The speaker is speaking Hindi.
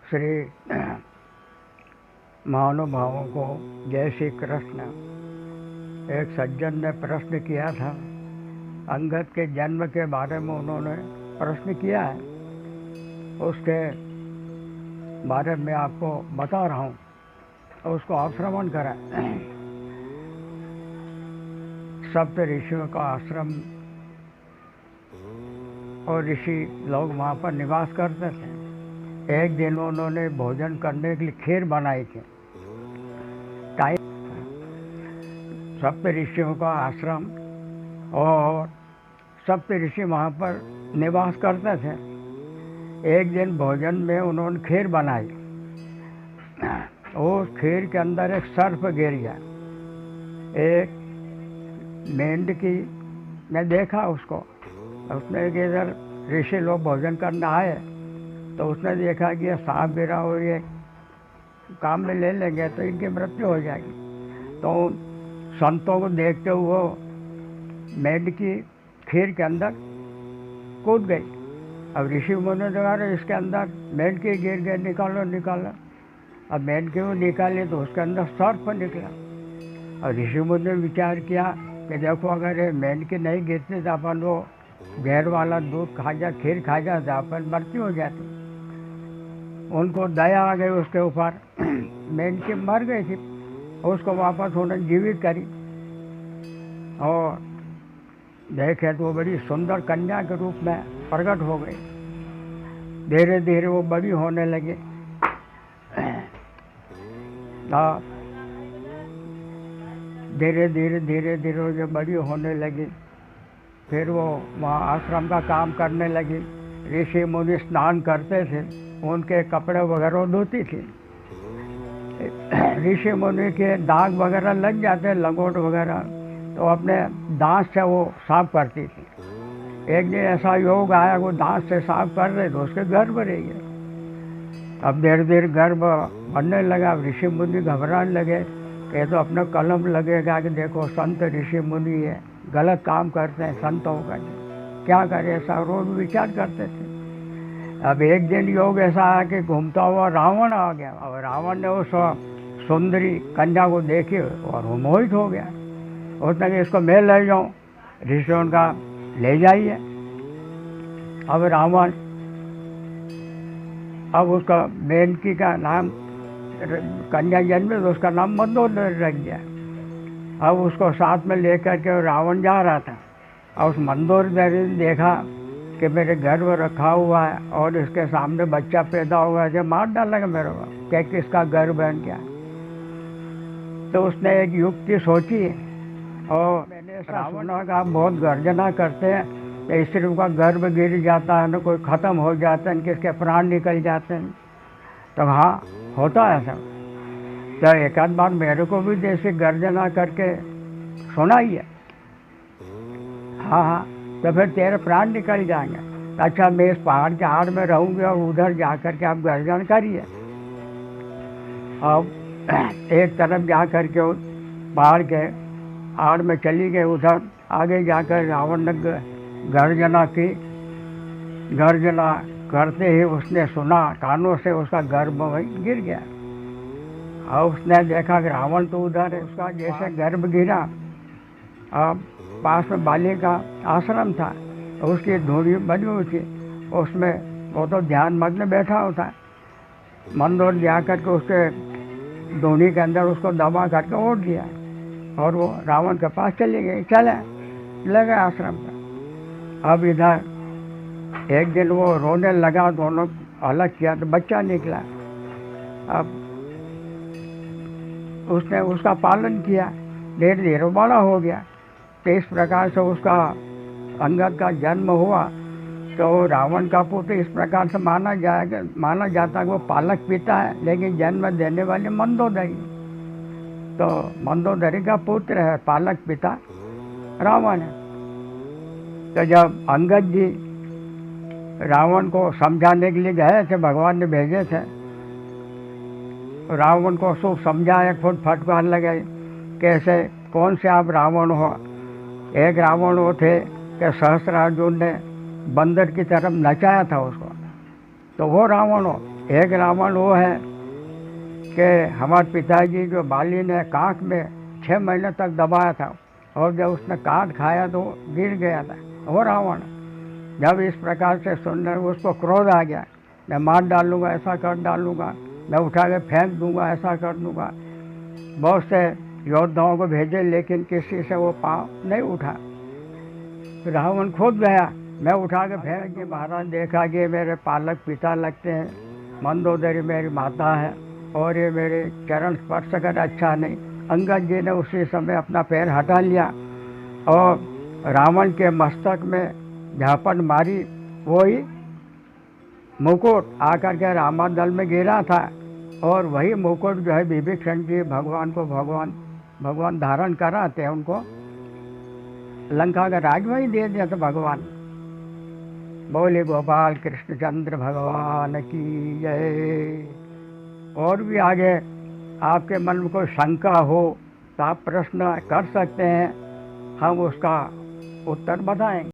श्री महानुभावों को जय श्री कृष्ण। एक सज्जन ने प्रश्न किया था, अंगद के जन्म के बारे में उन्होंने प्रश्न किया है, उसके बारे में आपको बता रहा हूँ, उसको आप श्रवण करें। सप्त ऋषियों का आश्रम और ऋषि लोग वहाँ पर निवास करते थे। एक दिन उन्होंने भोजन करने के लिए खीर बनाई थी। टाइम सप्त ऋषियों का आश्रम और सप्त ऋषि वहाँ पर निवास करते थे। एक दिन भोजन में उन्होंने खीर बनाई। उस खीर के अंदर एक सर्प गिर गया। एक मेंढकी ने देखा उसको, उसने कि इधर ऋषि लोग भोजन करने आए, तो उसने देखा कि ये सांप गिरा और ये काम में ले लेंगे तो इनकी मृत्यु हो जाएगी। तो संतों को देखते हुए मेंढकी खीर के अंदर कूद गई। अब ऋषि मुनि ने कहा इसके अंदर मेंढकी गिर गए, निकालो निकालो। अब मेंढकी को निकाली तो उसके अंदर सर्प निकला। और ऋषि मुनि ने विचार किया कि देखो, अगर ये मेंढकी नहीं गिरती तो अपन वो घेर वाला दूध खा जा, खीर खा जाता, अपन मृत्यु हो जाती। उनको दया आ गई उसके ऊपर। मेंढकी मर गई थी, उसको वापस उन्होंने जीवित करी और देखे तो वो बड़ी सुंदर कन्या के रूप में प्रकट हो गई। धीरे धीरे वो बड़ी होने लगी। धीरे धीरे वो जब बड़ी होने लगी, फिर वो वहाँ आश्रम का काम करने लगी। ऋषि मुनि स्नान करते थे, उनके कपड़े वगैरह धोती थी। ऋषि मुनि के दाग वगैरह लग जाते, लंगोट वगैरह, तो अपने दांत से वो साफ करती थी। एक दिन ऐसा योग आया, वो दांत से साफ कर रहे तो उसके गर्भ रह गए। अब धीरे धीरे गर्भ बनने लगा। ऋषि मुनि घबराने लगे कि तो अपना कलम लगेगा कि देखो संत ऋषि मुनि है, गलत काम करते हैं, संतों का क्या करे, ऐसा रोज विचार करते थे। अब एक दिन योग ऐसा आया कि घूमता हुआ रावण आ गया और रावण ने उस सुंदरी कन्या को देखी और वो मोहित हो गया। उसने कि इसको मैं ले जाऊँ, ऋषियों का ले जाइए। अब रावण, अब उसका मेनकी का नाम कन्या जन्मे तो उसका नाम मंदोदरी रख दिया। अब उसको साथ में लेकर के रावण जा रहा था और उस मंदोदरी ने देखा कि मेरे गर्भ रखा हुआ है और इसके सामने बच्चा पैदा हुआ है, मार डालेगा मेरे को, क्या किसका गर्भ है क्या। तो उसने एक युक्ति सोची और मैंने रावण का बहुत गर्जना करते हैं, स्त्री का गर्भ गिर जाता है ना, कोई ख़त्म हो जाता है, किसके प्राण निकल जाते हैं। तो हाँ, होता है सब। तो एक आध बार मेरे को भी जैसे गर्जना करके सुनाइए। हाँ, तो फिर तेरे प्राण निकल जाएंगे। अच्छा, मैं इस पहाड़ के आड़ में रहूँगी और उधर जा कर के आप गर्जन करिए। अब एक तरफ जा कर के पहाड़ के आड़ में चली गई, उधर आगे जाकर रावण ने गर्जना की। गर्जना करते ही उसने सुना कानों से, उसका गर्भ वहीं गिर गया। और उसने देखा कि रावण तो उधर है, उसका जैसे गर्भ गिरा। अब पास में बाली का आश्रम था, उसकी धूड़ी बनी हुई थी, उसमें वो तो ध्यान मग्न बैठा होता है। मंदोर जा कर के उसके धूनी के अंदर उसको दबा करके ओढ़ दिया और वो रावण के पास चली गई। चले गए आश्रम पर। अब इधर एक दिन वो रोने लगा, दोनों अलग किया तो बच्चा निकला। अब उसने उसका पालन किया, धीरे धीरे बड़ा हो गया। तो इस प्रकार से उसका अंगद का जन्म हुआ। तो रावण का पुत्र इस प्रकार से माना जाता है वो पालक पिता है, लेकिन जन्म देने वाले मंदोदरी। तो मंदोदरी का पुत्र है, पालक पिता रावण है। तो जब अंगद जी रावण को समझाने के लिए गए थे, भगवान ने भेजे थे, रावण को खूब समझाया, खुद फटकार लगे, कैसे कौन से आप रावण हो। एक रावण वो थे कि सहस्त्रार्जुन ने बंदर की तरफ नचाया था उसको, तो वो रावण हो। एक रावण वो है कि हमारे पिताजी जो बाली ने कांख में 6 महीने तक दबाया था, और जब उसने काट खाया तो गिर गया था वो रावण। जब इस प्रकार से सुनने उसको क्रोध आ गया, मैं मार डालूंगा, ऐसा कर डालूंगा, मैं उठा के फेंक दूंगा, ऐसा कर दूंगा। बहुत से योद्धाओं को भेजे लेकिन किसी से वो पाँव नहीं उठा। रावण खुद गया, मैं उठा के फेंक के महाराज देखा कि मेरे पालक पिता लगते हैं, मंदोदरी मेरी माता है और ये मेरे चरण स्पर्श कर अच्छा नहीं। अंगद जी ने उसी समय अपना पैर हटा लिया और रावण के मस्तक में झापट मारी। वही मुकुट आकर के रामादल में गिरा था, और वही मुकुट जो है विभीषण जी भगवान को भगवान धारण कराते हैं, उनको लंका का राज वही दे दिया था भगवान। बोले गोपाल कृष्णचंद्र भगवान की जय। और भी आगे आपके मन में कोई शंका हो तो आप प्रश्न कर सकते हैं, हम उसका उत्तर बताएंगे।